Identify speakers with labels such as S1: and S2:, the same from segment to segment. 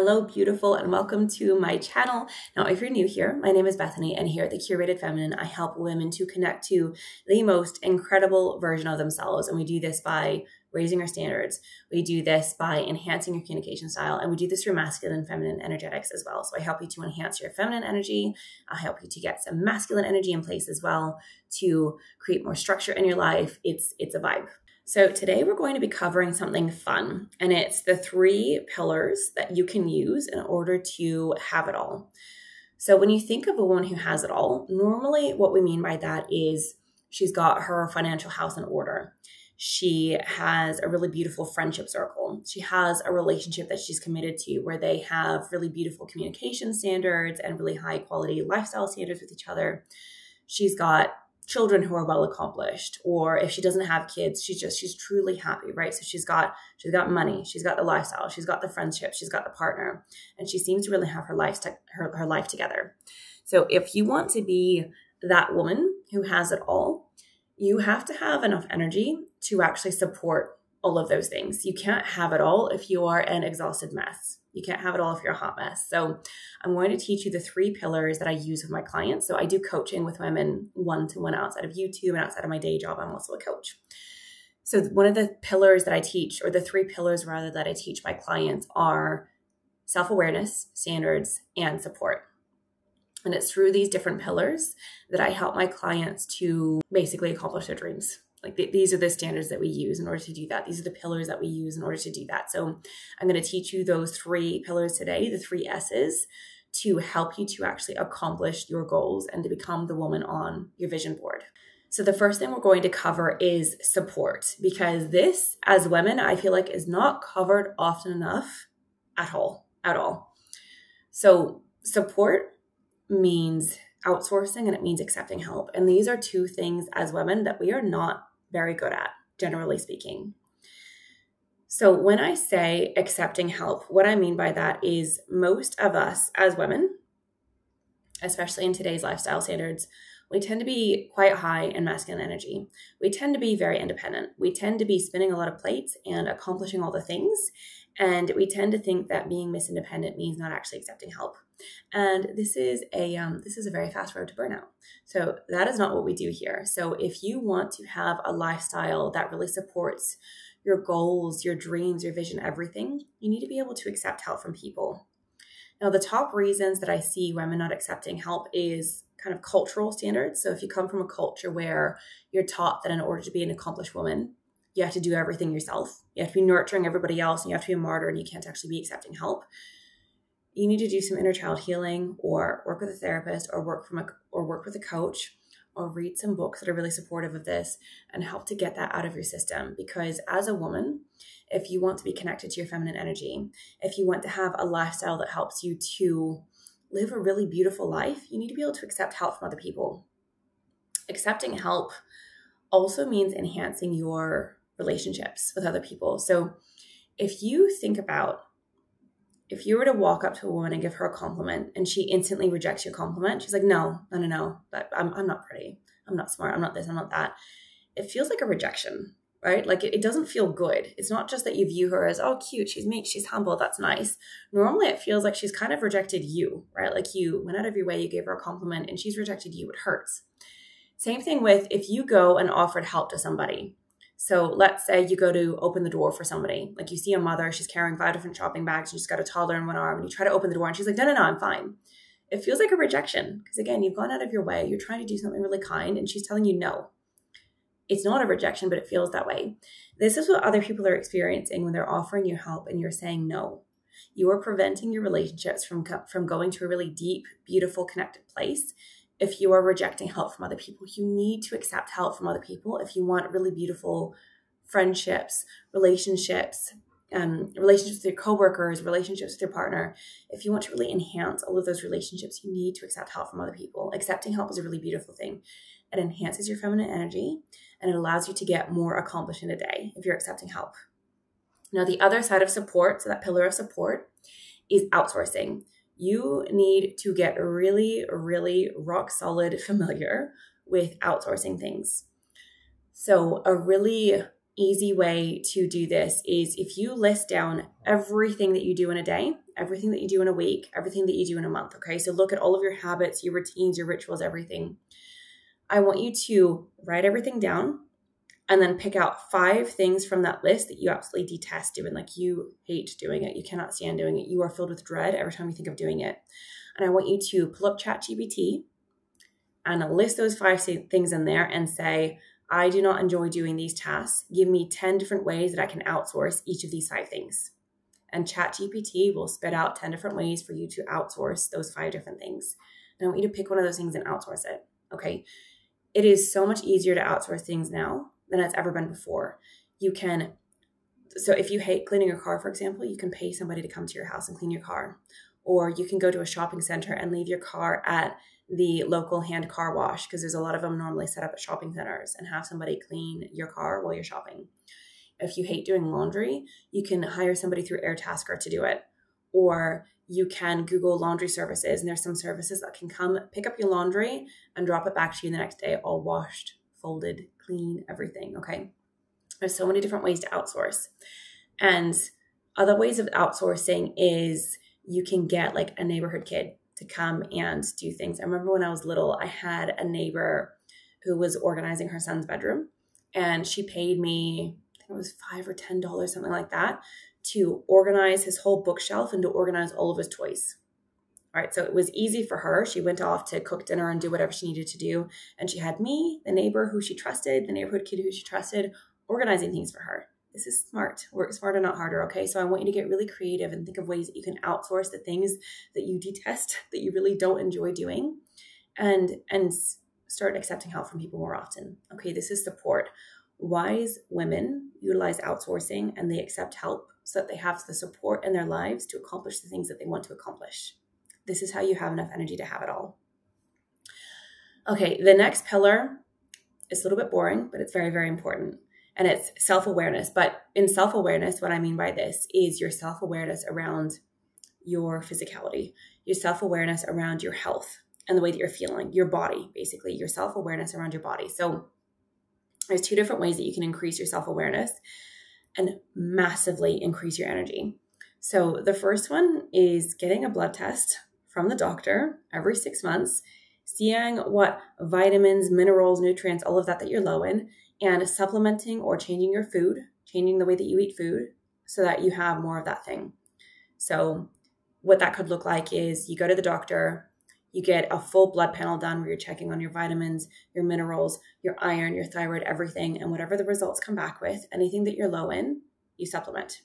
S1: Hello, beautiful, and welcome to my channel. Now, if you're new here, my name is Bethany, and here at The Curated Feminine, I help women to connect to the most incredible version of themselves. And we do this by raising our standards. We do this by enhancing your communication style, and we do this through masculine and feminine energetics as well. So I help you to enhance your feminine energy. I help you to get some masculine energy in place as well to create more structure in your life. It's a vibe. So today we're going to be covering something fun, and it's the 3 pillars that you can use in order to have it all. So when you think of a woman who has it all, normally what we mean by that is she's got her financial house in order. She has a really beautiful friendship circle. She has a relationship that she's committed to where they have really beautiful communication standards and really high quality lifestyle standards with each other. She's got children who are well accomplished, or if she doesn't have kids, she's truly happy, right? So she's got money, she's got the lifestyle, she's got the friendship, she's got the partner, and she seems to really have her life together. So if you want to be that woman who has it all, you have to have enough energy to actually support all of those things. You can't have it all if you are an exhausted mess. You can't have it all if you're a hot mess. So I'm going to teach you the 3 pillars that I use with my clients. So I do coaching with women one-to-one outside of YouTube and outside of my day job. I'm also a coach. So one of the pillars that I teach, or the 3 pillars rather that I teach my clients, are self-awareness, standards, and support. And it's through these different pillars that I help my clients to basically accomplish their dreams. Like these are the standards that we use in order to do that. These are the pillars that we use in order to do that. So I'm going to teach you those 3 pillars today, the 3 S's, to help you to actually accomplish your goals and to become the woman on your vision board. So the first thing we're going to cover is support, because this, as women, I feel like is not covered often enough at all. So support means outsourcing, and it means accepting help. And these are 2 things as women that we are not very good at, generally speaking. So when I say accepting help, what I mean by that is most of us as women, especially in today's lifestyle standards, we tend to be quite high in masculine energy. We tend to be very independent. We tend to be spinning a lot of plates and accomplishing all the things. And we tend to think that being Miss Independent means not actually accepting help. And this is a very fast road to burnout. So that is not what we do here. So if you want to have a lifestyle that really supports your goals, your dreams, your vision, everything, you need to be able to accept help from people. Now, the top reasons that I see women not accepting help is kind of cultural standards. So if you come from a culture where you're taught that in order to be an accomplished woman, you have to do everything yourself. You have to be nurturing everybody else, and you have to be a martyr, and you can't actually be accepting help. You need to do some inner child healing, or work with a therapist, or work with a coach, or read some books that are really supportive of this and help to get that out of your system. Because as a woman, if you want to be connected to your feminine energy, if you want to have a lifestyle that helps you to live a really beautiful life, you need to be able to accept help from other people. Accepting help also means enhancing your relationships with other people. So if you think about, if you were to walk up to a woman and give her a compliment and she instantly rejects your compliment, she's like, no, I'm not pretty. I'm not smart. I'm not this, I'm not that. It feels like a rejection, right? Like it doesn't feel good. It's not just that you view her as, oh, cute, she's meek, she's humble, that's nice. Normally it feels like she's kind of rejected you, right? Like you went out of your way, you gave her a compliment and she's rejected you. It hurts. Same thing with if you go and offered help to somebody. So let's say you go to open the door for somebody. Like you see a mother, she's carrying 5 different shopping bags, and she's got a toddler in one arm, and you try to open the door and she's like, no, I'm fine. It feels like a rejection because, again, you've gone out of your way. You're trying to do something really kind and she's telling you no. It's not a rejection, but it feels that way. This is what other people are experiencing when they're offering you help and you're saying no. You are preventing your relationships from going to a really deep, beautiful, connected place. If you are rejecting help from other people, you need to accept help from other people if you want really beautiful friendships, relationships with your coworkers, relationships with your partner. If you want to really enhance all of those relationships, you need to accept help from other people. Accepting help is a really beautiful thing. It enhances your feminine energy and it allows you to get more accomplished in a day if you're accepting help. Now, the other side of support, so that pillar of support, is outsourcing. You need to get really, really rock solid familiar with outsourcing things. So a really easy way to do this is if you list down everything that you do in a day, everything that you do in a week, everything that you do in a month. Okay. So look at all of your habits, your routines, your rituals, everything. I want you to write everything down and then pick out 5 things from that list that you absolutely detest doing. Like you hate doing it. You cannot stand doing it. You are filled with dread every time you think of doing it. And I want you to pull up ChatGPT and list those 5 things in there and say, I do not enjoy doing these tasks. Give me 10 different ways that I can outsource each of these 5 things. And ChatGPT will spit out 10 different ways for you to outsource those 5 different things. And I want you to pick one of those things and outsource it. Okay. It is so much easier to outsource things now than it's ever been before. So if you hate cleaning your car, for example, you can pay somebody to come to your house and clean your car. Or you can go to a shopping center and leave your car at the local hand car wash, because there's a lot of them normally set up at shopping centers, and have somebody clean your car while you're shopping. If you hate doing laundry, you can hire somebody through Airtasker to do it. Or you can Google laundry services, and there's some services that can come pick up your laundry and drop it back to you the next day, all washed, folded, clean, everything. Okay. There's so many different ways to outsource. And other ways of outsourcing is you can get like a neighborhood kid to come and do things. I remember when I was little, I had a neighbor who was organizing her son's bedroom, and she paid me, I think it was $5 or $10, something like that, to organize his whole bookshelf and to organize all of his toys. All right. So it was easy for her. She went off to cook dinner and do whatever she needed to do. And she had me, the neighbor who she trusted, the neighborhood kid who she trusted, organizing things for her. This is smart. Work smarter, not harder. Okay. So I want you to get really creative and think of ways that you can outsource the things that you detest, that you really don't enjoy doing, and start accepting help from people more often. Okay. This is support. Wise women utilize outsourcing and they accept help so that they have the support in their lives to accomplish the things that they want to accomplish. This is how you have enough energy to have it all. Okay, the next pillar is a little bit boring, but it's very, very important. And it's self-awareness. But in self-awareness, what I mean by this is your self-awareness around your physicality, your self-awareness around your health and the way that you're feeling, your body, basically, your self-awareness around your body. So there's 2 different ways that you can increase your self-awareness and massively increase your energy. So the first one is getting a blood test from the doctor every 6 months, seeing what vitamins, minerals, nutrients, all of that you're low in, and supplementing or changing your food, changing the way that you eat food so that you have more of that thing. So what that could look like is you go to the doctor, you get a full blood panel done where you're checking on your vitamins, your minerals, your iron, your thyroid, everything, and whatever the results come back with, anything that you're low in, you supplement.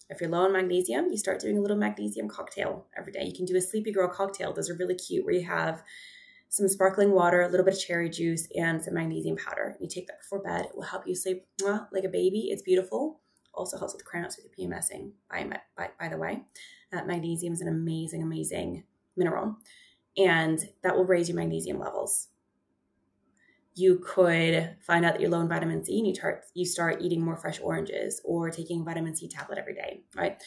S1: If you're low in magnesium, you start doing a little magnesium cocktail every day. You can do a Sleepy Girl cocktail. Those are really cute, where you have some sparkling water, a little bit of cherry juice, and some magnesium powder. You take that before bed. It will help you sleep like a baby. It's beautiful. Also helps with cramps with your PMSing, by the way. Magnesium is an amazing, amazing mineral, and that will raise your magnesium levels. You could find out that you're low in vitamin C and you start eating more fresh oranges or taking a vitamin C tablet every day, right?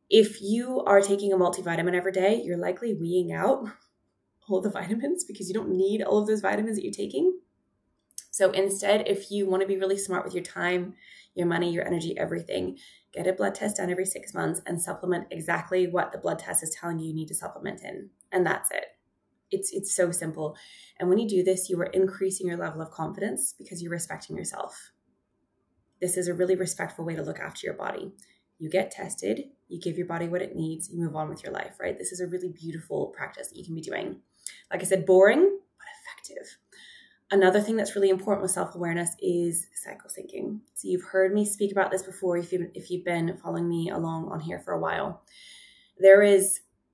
S1: If you are taking a multivitamin every day, you're likely weeing out all of the vitamins because you don't need all of those vitamins that you're taking. So instead, if you want to be really smart with your time, your money, your energy, everything, get a blood test done every 6 months and supplement exactly what the blood test is telling you need to supplement in. And that's it. It's so simple. And when you do this, you are increasing your level of confidence because you're respecting yourself. This is a really respectful way to look after your body. You get tested, you give your body what it needs, you move on with your life, right? This is a really beautiful practice that you can be doing. Like I said, boring, but effective. Another thing that's really important with self-awareness is cycle syncing. So you've heard me speak about this before if you've been following me along on here for a while. There are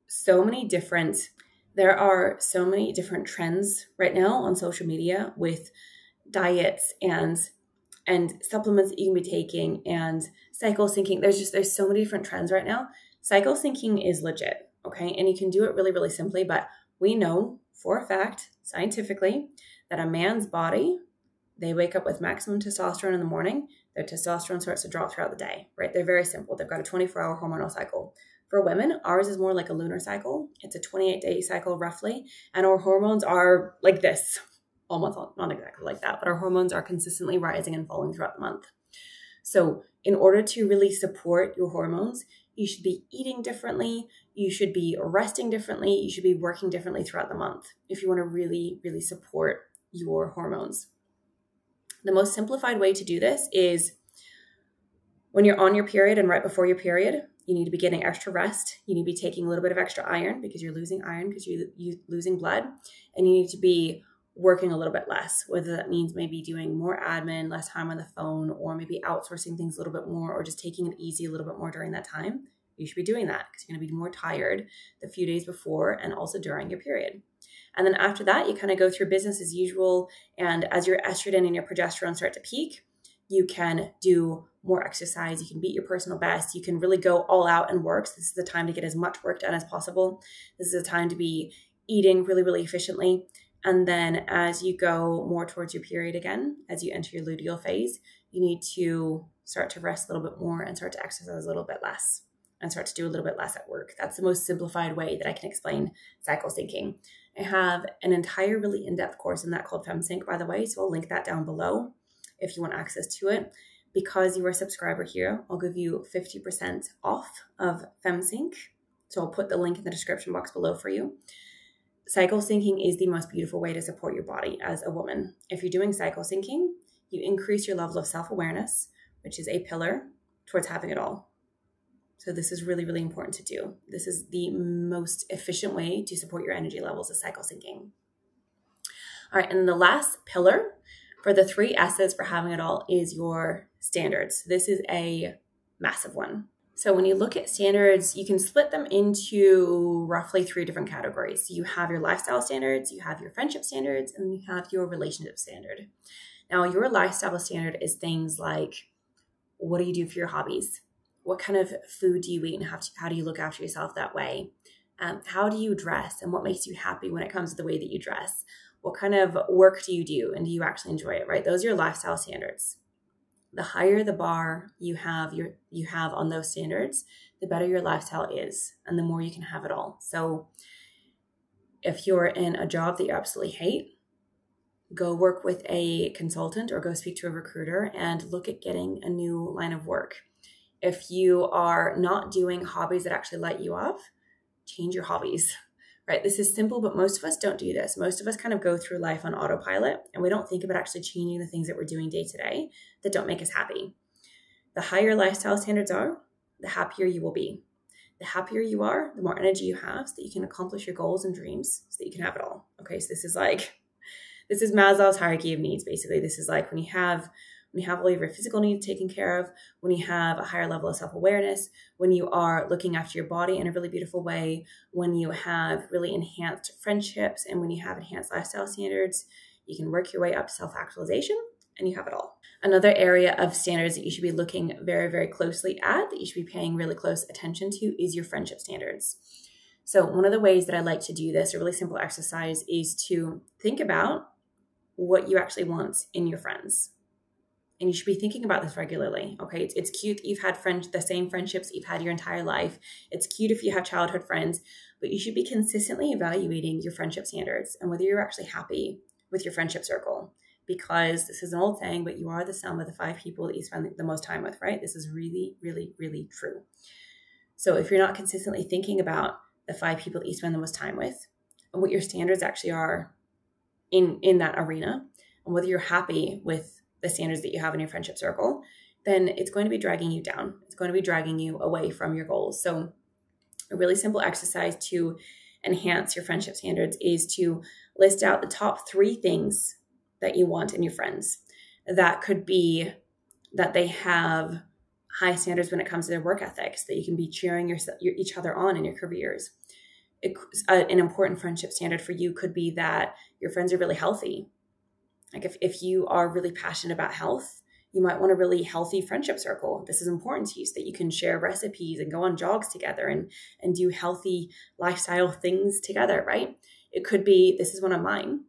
S1: so many different trends right now on social media with diets and supplements that you can be taking and cycle syncing. There's so many different trends right now. Cycle syncing is legit, okay? And you can do it really, really simply, but we know for a fact, scientifically, that a man's body, they wake up with maximum testosterone in the morning. Their testosterone starts to drop throughout the day, right? They're very simple. They've got a 24-hour hormonal cycle. For women, ours is more like a lunar cycle. It's a 28-day cycle roughly. And our hormones are like this, almost not exactly like that, but our hormones are consistently rising and falling throughout the month. So in order to really support your hormones, you should be eating differently. You should be resting differently. You should be working differently throughout the month if you want to really, really support your hormones. The most simplified way to do this is when you're on your period and right before your period, you need to be getting extra rest. You need to be taking a little bit of extra iron because you're losing iron because you're losing blood. And you need to be working a little bit less, whether that means maybe doing more admin, less time on the phone, or maybe outsourcing things a little bit more, or just taking it easy a little bit more during that time. You should be doing that because you're going to be more tired the few days before and also during your period. And then after that, you kind of go through business as usual. And as your estrogen and your progesterone start to peak, you can do more exercise. You can beat your personal best. You can really go all out and work. So this is the time to get as much work done as possible. This is a time to be eating really, really efficiently. And then as you go more towards your period again, as you enter your luteal phase, you need to start to rest a little bit more and start to exercise a little bit less and start to do a little bit less at work. That's the most simplified way that I can explain cycle syncing. I have an entire really in-depth course in that called FemSync, by the way, so I'll link that down below if you want access to it. Because you're a subscriber here, I'll give you 50% off of FemSync. So I'll put the link in the description box below for you. Cycle syncing is the most beautiful way to support your body as a woman. If you're doing cycle syncing, you increase your level of self-awareness, which is a pillar towards having it all. So this is really, really important to do. This is the most efficient way to support your energy levels, is cycle syncing. All right, and the last pillar for the 3 S's for having it all is your standards. This is a massive one. So when you look at standards, you can split them into roughly 3 different categories. So you have your lifestyle standards, you have your friendship standards, and you have your relationship standard. Now, your lifestyle standard is things like, what do you do for your hobbies? What kind of food do you eat, and how do you look after yourself that way? How do you dress, and what makes you happy when it comes to the way that you dress? What kind of work do you do, and do you actually enjoy it, right? Those are your lifestyle standards. The higher the bar you have on those standards, the better your lifestyle is, and the more you can have it all. So if you're in a job that you absolutely hate, go work with a consultant or go speak to a recruiter and look at getting a new line of work. If you are not doing hobbies that actually light you up, change your hobbies, right? This is simple, but most of us don't do this. Most of us kind of go through life on autopilot, and we don't think about actually changing the things that we're doing day to day that don't make us happy. The higher lifestyle standards are, the happier you will be. The happier you are, the more energy you have so that you can accomplish your goals and dreams so that you can have it all. Okay, so this is Maslow's hierarchy of needs, basically. This is like when you have all of your physical needs taken care of, when you have a higher level of self-awareness, when you are looking after your body in a really beautiful way, when you have really enhanced friendships, and when you have enhanced lifestyle standards, you can work your way up to self-actualization, and you have it all. Another area of standards that you should be looking very, very closely at, that you should be paying really close attention to, is your friendship standards. So one of the ways that I like to do this, a really simple exercise, is to think about what you actually want in your friends. And you should be thinking about this regularly, okay? It's cute that you've had the same friendships that you've had your entire life. It's cute if you have childhood friends, but you should be consistently evaluating your friendship standards and whether you're actually happy with your friendship circle. Because this is an old saying, but you are the sum of the 5 people that you spend the most time with, right? This is really, really, really true. So if you're not consistently thinking about the 5 people that you spend the most time with and what your standards actually are in that arena, and whether you're happy with the standards that you have in your friendship circle, then it's going to be dragging you down. It's going to be dragging you away from your goals. So a really simple exercise to enhance your friendship standards is to list out the top 3 things that you want in your friends. That could be that they have high standards when it comes to their work ethics, that you can be cheering each other on in your careers. An important friendship standard for you could be that your friends are really healthy. Like if you are really passionate about health, you might want a really healthy friendship circle. This is important to you so that you can share recipes and go on jogs together and do healthy lifestyle things together, right? It could be, this is one of mine.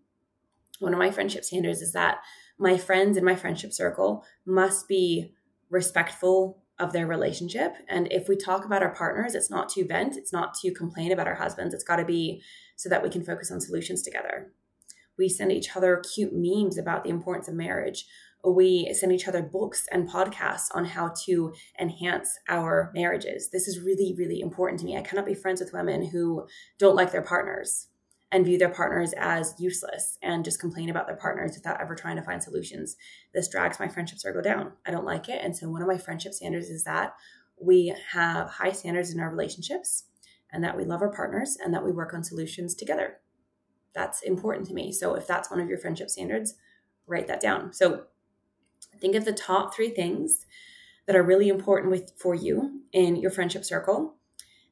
S1: One of my friendship standards is that my friends in my friendship circle must be respectful of their relationship. And if we talk about our partners, it's not to vent, it's not to complain about our husbands. It's got to be so that we can focus on solutions together. We send each other cute memes about the importance of marriage. We send each other books and podcasts on how to enhance our marriages. This is really, really important to me. I cannot be friends with women who don't like their partners and view their partners as useless and just complain about their partners without ever trying to find solutions. This drags my friendship circle down. I don't like it. And so one of my friendship standards is that we have high standards in our relationships and that we love our partners and that we work on solutions together. That's important to me. So if that's one of your friendship standards, write that down. So think of the top 3 things that are really important for you in your friendship circle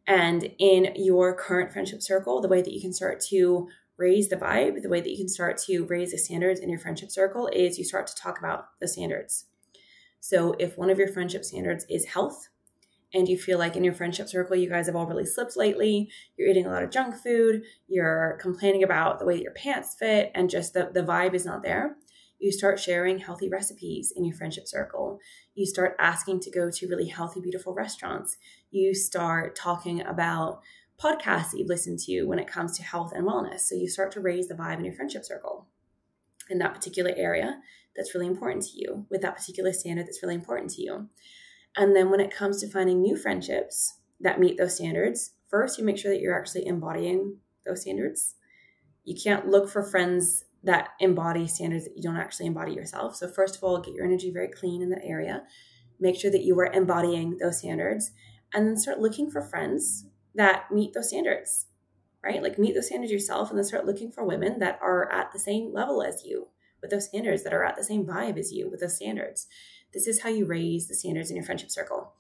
S1: and in your current friendship circle. The way that you can start to raise the vibe, the way that you can start to raise the standards in your friendship circle is you start to talk about the standards. So if one of your friendship standards is health, and you feel like in your friendship circle, you guys have all really slipped lately, you're eating a lot of junk food, you're complaining about the way that your pants fit, and just the vibe is not there, you start sharing healthy recipes in your friendship circle. You start asking to go to really healthy, beautiful restaurants. You start talking about podcasts that you've listened to when it comes to health and wellness. So you start to raise the vibe in your friendship circle in that particular area that's really important to you, with that particular standard that's really important to you. And then when it comes to finding new friendships that meet those standards, first you make sure that you're actually embodying those standards. You can't look for friends that embody standards that you don't actually embody yourself. So first of all, get your energy very clean in that area. Make sure that you are embodying those standards, and then start looking for friends that meet those standards, right? Like meet those standards yourself, and then start looking for women that are at the same level as you with those standards, that are at the same vibe as you with those standards. This is how you raise the standards in your friendship circle.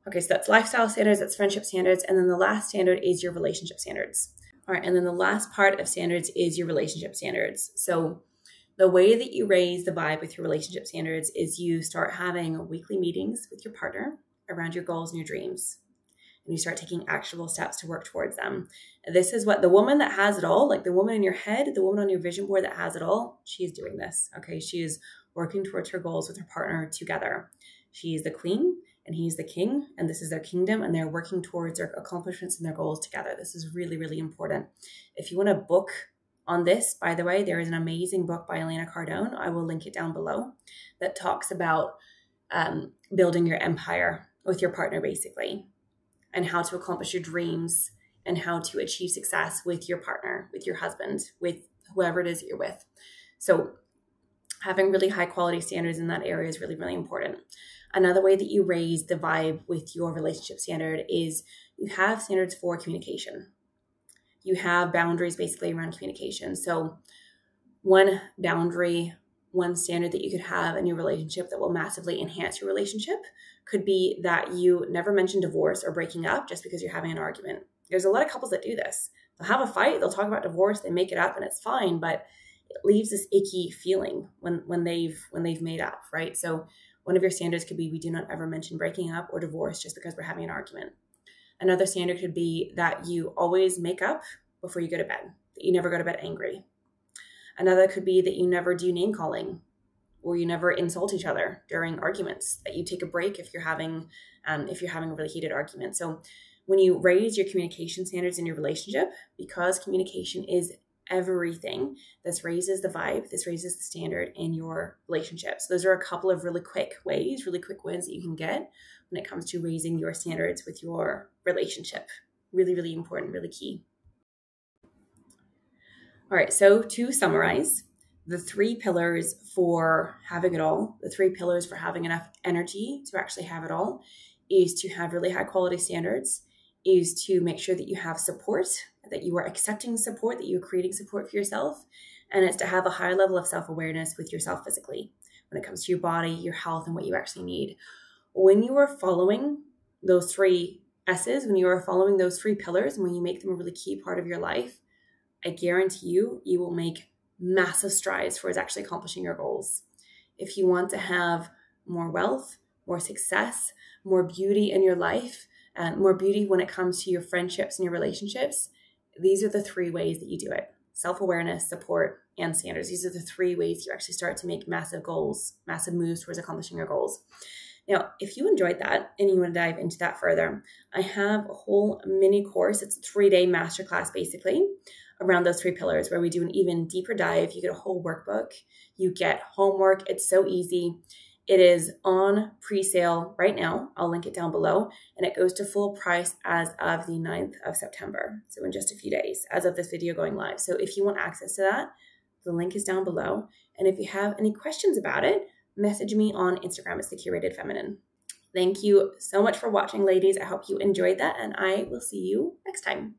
S1: Okay, so that's lifestyle standards, that's friendship standards, and then the last standard is your relationship standards. All right, and then the last part of standards is your relationship standards. So the way that you raise the vibe with your relationship standards is you start having weekly meetings with your partner around your goals and your dreams. And you start taking actual steps to work towards them. This is what the woman that has it all, like the woman in your head, the woman on your vision board that has it all, she's doing this, okay? She is working towards her goals with her partner together. She is the queen and he's the king, and this is their kingdom, and they're working towards their accomplishments and their goals together. This is really, really important. If you want a book on this, by the way, there is an amazing book by Elena Cardone, I will link it down below, that talks about building your empire with your partner, basically, and how to accomplish your dreams and how to achieve success with your partner, with your husband, with whoever it is that you're with. So having really high quality standards in that area is really, really important. Another way that you raise the vibe with your relationship standard is you have standards for communication. You have boundaries basically around communication. So one boundary, one standard that you could have in your relationship that will massively enhance your relationship could be that you never mention divorce or breaking up just because you're having an argument. There's a lot of couples that do this. They'll have a fight, they'll talk about divorce, they make it up, and it's fine, but it leaves this icky feeling when they've made up, right? So one of your standards could be we do not ever mention breaking up or divorce just because we're having an argument. Another standard could be that you always make up before you go to bed, that you never go to bed angry. Another could be that you never do name calling, or you never insult each other during arguments, that you take a break if you're having a really heated argument. So when you raise your communication standards in your relationship, because communication is everything, this raises the vibe, this raises the standard in your relationship. So those are a couple of really quick wins that you can get when it comes to raising your standards with your relationship. Really, really important, really key. All right, so to summarize, the 3 pillars for having it all, the 3 pillars for having enough energy to actually have it all, is to have really high quality standards, is to make sure that you have support, that you are accepting support, that you're creating support for yourself, and it's to have a high level of self-awareness with yourself physically when it comes to your body, your health, and what you actually need. When you are following those 3 S's, when you are following those 3 pillars, and when you make them a really key part of your life, I guarantee you will make massive strides towards actually accomplishing your goals. If you want to have more wealth, more success, more beauty in your life, more beauty when it comes to your friendships and your relationships, these are the 3 ways that you do it. Self-awareness, support, and standards. These are the 3 ways you actually start to make massive goals, massive moves towards accomplishing your goals. Now, if you enjoyed that and you want to dive into that further, I have a whole mini course. It's a 3-day masterclass, basically, around those 3 pillars where we do an even deeper dive. You get a whole workbook. You get homework. It's so easy. It is on pre-sale right now. I'll link it down below, and it goes to full price as of the 9th of September. So in just a few days, as of this video going live. So if you want access to that, the link is down below. And if you have any questions about it, message me on Instagram. It's The Curated Feminine. Thank you so much for watching, ladies. I hope you enjoyed that, and I will see you next time.